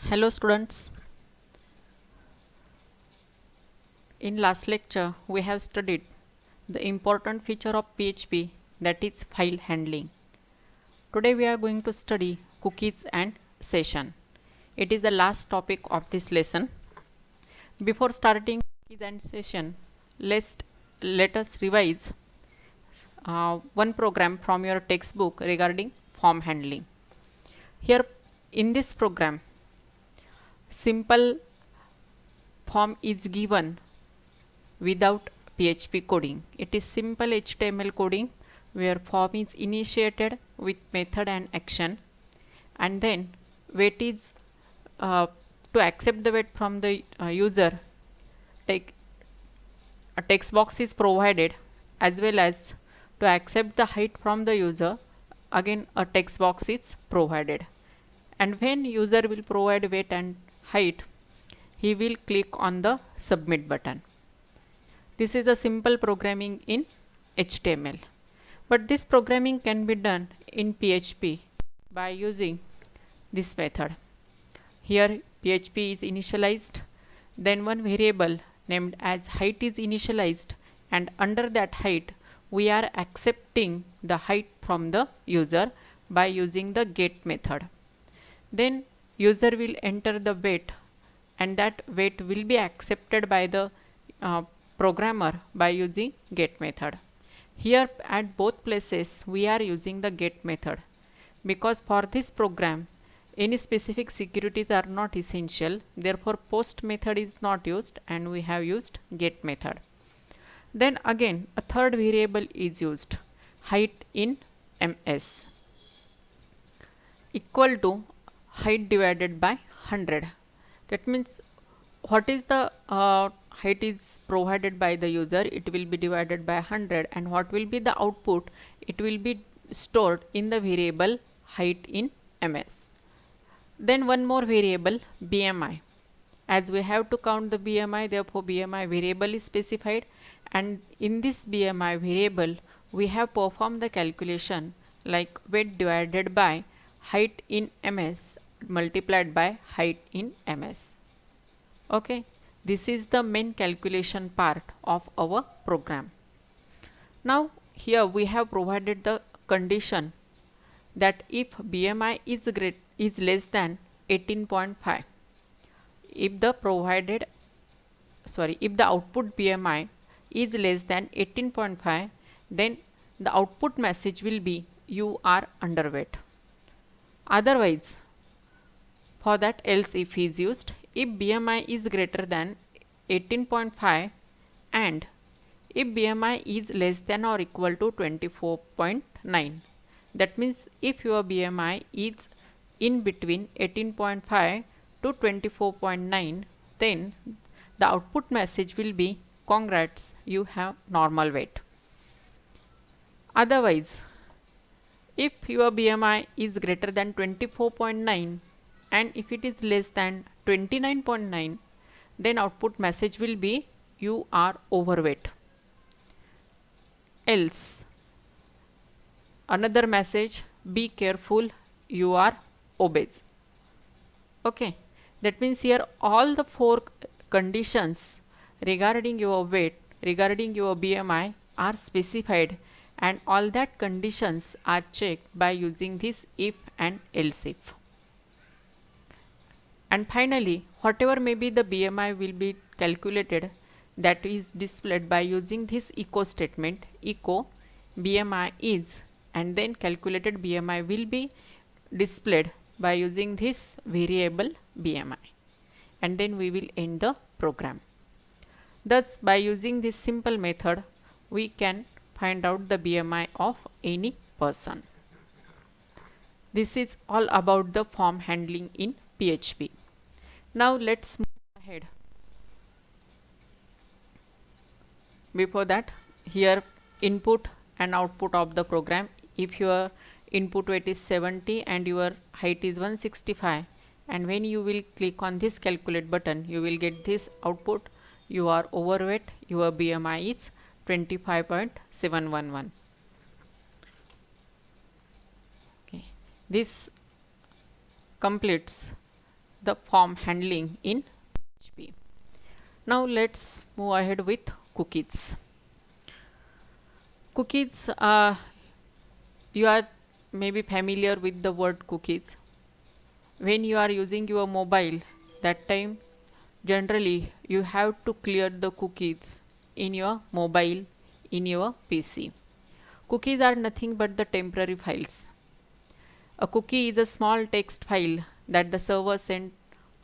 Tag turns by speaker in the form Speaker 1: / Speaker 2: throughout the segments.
Speaker 1: Hello students. In last lecture we have studied the important feature of PHP, that is file handling. Today we are going to study cookies and session. It is the last topic of this lesson. Before starting cookies and session, let us revise one program from your textbook regarding form handling. Here in this program, simple form is given without PHP coding. It is simple HTML coding where form is initiated with method and action, and then wait is to accept the wait from the user. A text box is provided, as well as to accept the height from the user, again a text box is provided. And when user will provide weight and height, he will click on the submit button. This is a simple programming in HTML, but this programming can be done in PHP by using this method. Here PHP is initialized, then one variable named as height is initialized, and under that height we are accepting the height from the user by using the get method. Then user will enter the weight, and that weight will be accepted by the programmer by using get method. Here at both places we are using the get method because for this program any specific securities are not essential, therefore post method is not used and we have used get method. Then again a third variable is used, height in ms, equal to height divided by 100. That means what is the height is provided by the user, it will be divided by 100, and what will be the output, it will be stored in the variable height in ms. Then one more variable BMI, as we have to count the BMI, therefore BMI variable is specified, and in this BMI variable we have performed the calculation like weight divided by height in ms multiplied by height in ms. Okay, this is the main calculation part of our program. Now here we have provided the condition that if BMI is less than 18.5, if the output BMI is less than 18.5, then the output message will be you are underweight. Otherwise, for that else if is used, if BMI is greater than 18.5 and if BMI is less than or equal to 24.9, that means if your BMI is in between 18.5 to 24.9, then the output message will be congrats, you have normal weight. Otherwise, if your BMI is greater than 24.9 and if it is less than 29.9, then output message will be you are overweight. Else another message, be careful, you are obese. Okay, that means here all the four conditions regarding your weight, regarding your BMI are specified, and all that conditions are checked by using this if and else if. And finally, whatever may be the BMI will be calculated, that is displayed by using this echo statement, echo BMI is, and then calculated BMI will be displayed by using this variable BMI, and then we will end the program. Thus by using this simple method we can find out the BMI of any person. This is all about the form handling in PHP. Now let's move ahead. Before that, here input and output of the program. If your input weight is 70 and your height is 165, and when you will click on this calculate button, you will get this output, you are overweight, your BMI is 25.711. Okay, this completes the form handling in PHP. Now let's move ahead with cookies. Cookies, you are maybe familiar with the word cookies. When you are using your mobile, that time generally you have to clear the cookies in your mobile, in your PC. Cookies are nothing but the temporary files. A cookie is a small text file that the server sends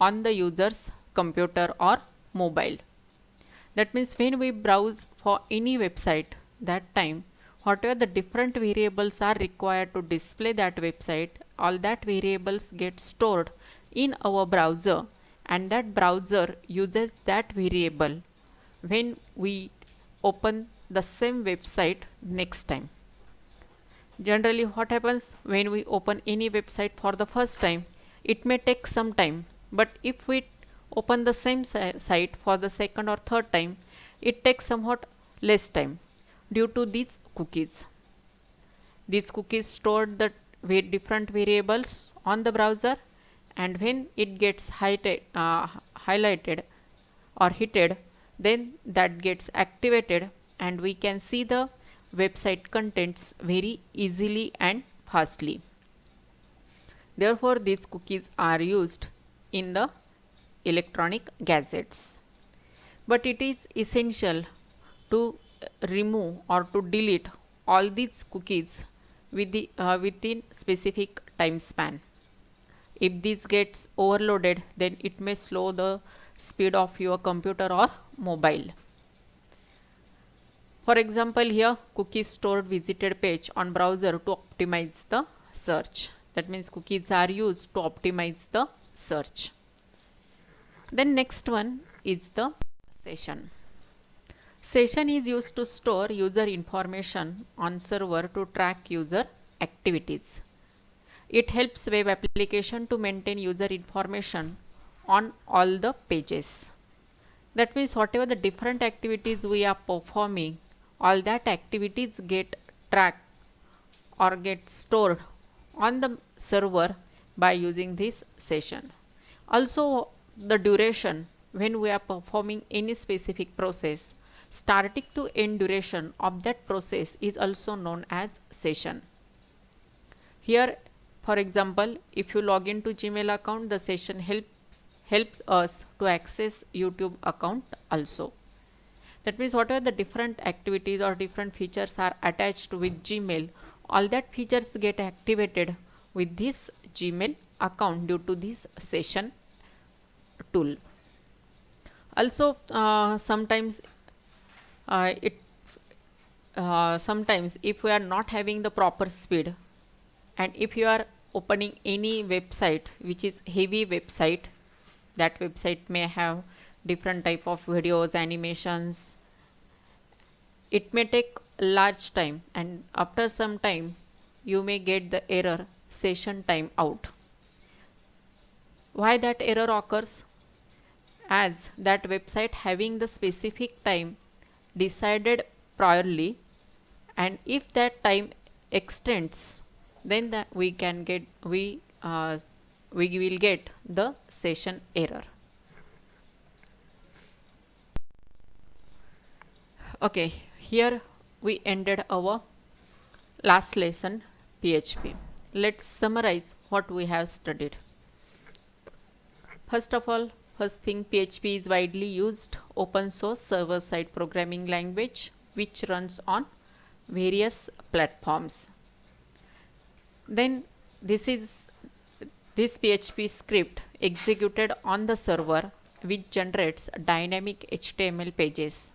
Speaker 1: on the user's computer or mobile. That means when we browse for any website, that time whatever the different variables are required to display that website, all that variables get stored in our browser, and that browser uses that variable when we open the same website next time. Generally what happens when we open any website for the first time, it may take some time, but if we open the same site for the second or third time, it takes somewhat less time due to these cookies. These cookies store the different variables on the browser, and when it gets highlighted or hitted, then that gets activated and we can see the website contents very easily and fastly. Therefore, these cookies are used in the electronic gadgets. But it is essential to remove or to delete all these cookies within specific time span. If this gets overloaded, then it may slow the speed of your computer or mobile. For example, here cookies stored visited page on browser to optimize the search. That means cookies are used to optimize the search. Then next one is the session. Session is used to store user information on server to track user activities. It helps web application to maintain user information on all the pages. That means whatever the different activities we are performing, all that activities get tracked or get stored on the server by using this session. Also, the duration when we are performing any specific process, starting to end duration of that process is also known as session. Here, for example, if you log into Gmail account, the session helps us to access YouTube account also. That means whatever the different activities or different features are attached with Gmail, all that features get activated with this Gmail account due to this session tool. Also, sometimes if we are not having the proper speed, and if you are opening any website which is heavy website, that website may have different type of videos, animations, it may take large time, and after some time you may get the error session time out. Why that error occurs? As that website having the specific time decided priorly, and if that time extends, then that we will get the session error. Okay, here we ended our last lesson, PHP. Let's summarize what we have studied. First of all, first thing, PHP is widely used open source server-side programming language which runs on various platforms. Then this PHP script executed on the server which generates dynamic HTML pages.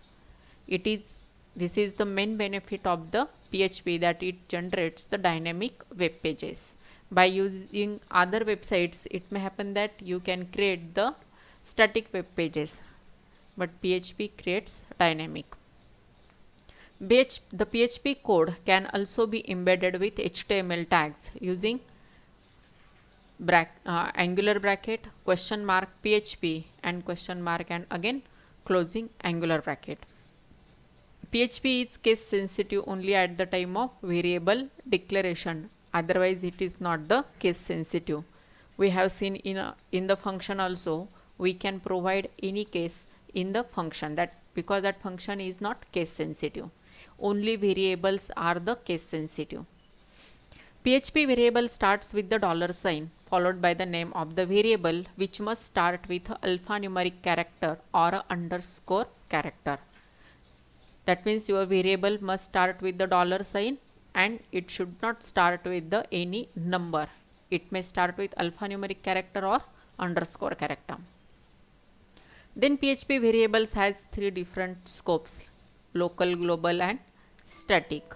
Speaker 1: This is the main benefit of the PHP, that it generates the dynamic web pages. By using other websites, it may happen that you can create the static web pages, but PHP creates dynamic. The PHP code can also be embedded with HTML tags using angular bracket, question mark PHP, and question mark, and again closing angular bracket. PHP is case sensitive only at the time of variable declaration, otherwise it is not the case sensitive. We have seen in the function also, we can provide any case in the function, that because that function is not case sensitive. Only variables are the case sensitive. PHP variable starts with the dollar sign followed by the name of the variable, which must start with a alphanumeric character or a underscore character. That means your variable must start with the dollar sign and it should not start with the any number. It may start with alphanumeric character or underscore character. Then PHP variables has three different scopes: local, global and static.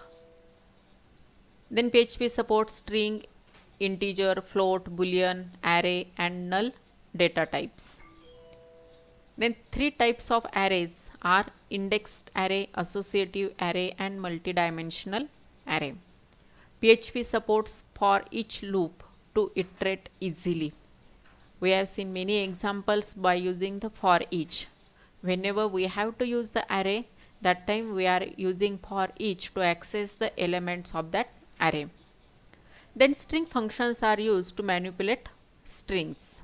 Speaker 1: Then PHP supports string, integer, float, boolean, array and null data types. Then three types of arrays are indexed array, associative array and multidimensional array. PHP supports for each loop to iterate easily. We have seen many examples by using the for each. Whenever we have to use the array, that time we are using for each to access the elements of that array. Then string functions are used to manipulate strings.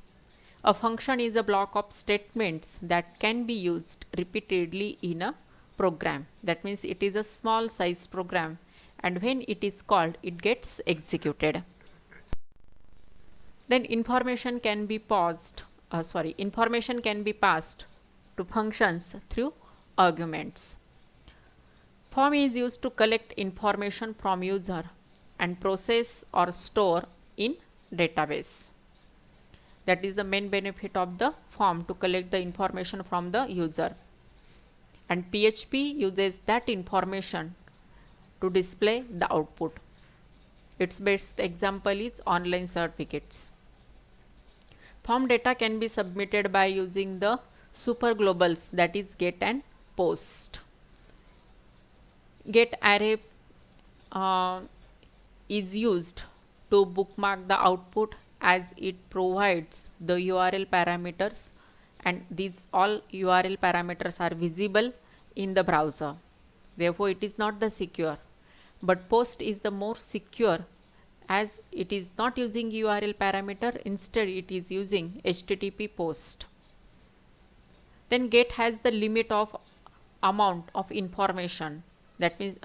Speaker 1: A function is a block of statements that can be used repeatedly in a program. That means it is a small size program, and when it is called, it gets executed. Then information can be passed to functions through arguments. Form is used to collect information from user and process or store in database. That is the main benefit of the form, to collect the information from the user. And PHP uses that information to display the output. Its best example is online certificates. Form data can be submitted by using the super globals, that is get and post. Get array is used to bookmark the output, as it provides the URL parameters, and these all URL parameters are visible in the browser. Therefore, it is not the secure. But post is the more secure, as it is not using URL parameter, instead it is using HTTP post. Then get has the limit of amount of information. That means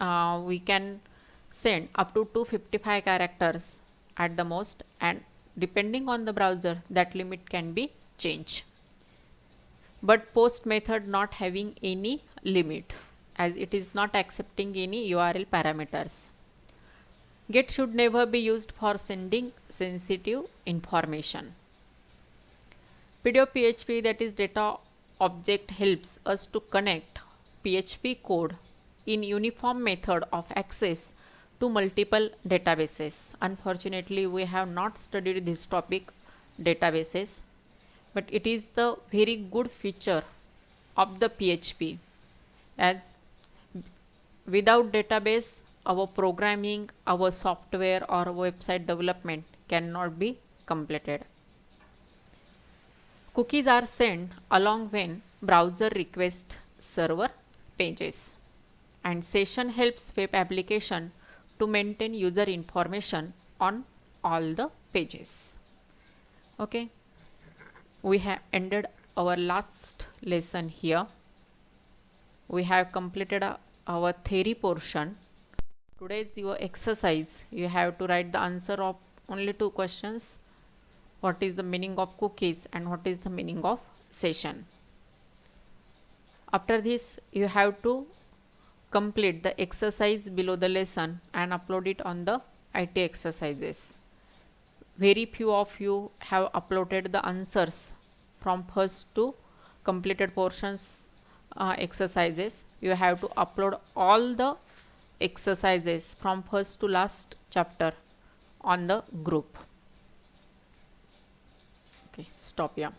Speaker 1: we can send up to 255 characters at the most, and depending on the browser, that limit can be changed. But post method not having any limit, as it is not accepting any URL parameters. Get should never be used for sending sensitive information. PDO-PHP, that is data object, helps us to connect PHP code in uniform method of access to multiple databases. Unfortunately, we have not studied this topic, databases, but it is the very good feature of the PHP, as without database, our programming, our software or website development cannot be completed. Cookies are sent along when browser requests server pages, and session helps web application to maintain user information on all the pages. Okay, we have ended our last lesson here. We have completed our theory portion. Today's your exercise. You have to write the answer of only two questions. What is the meaning of cookies and what is the meaning of session? After this, you have to complete the exercise below the lesson and upload it on the IT exercises. Very few of you have uploaded the answers from first to completed portions exercises. You have to upload all the exercises from first to last chapter on the group. Okay, stop here.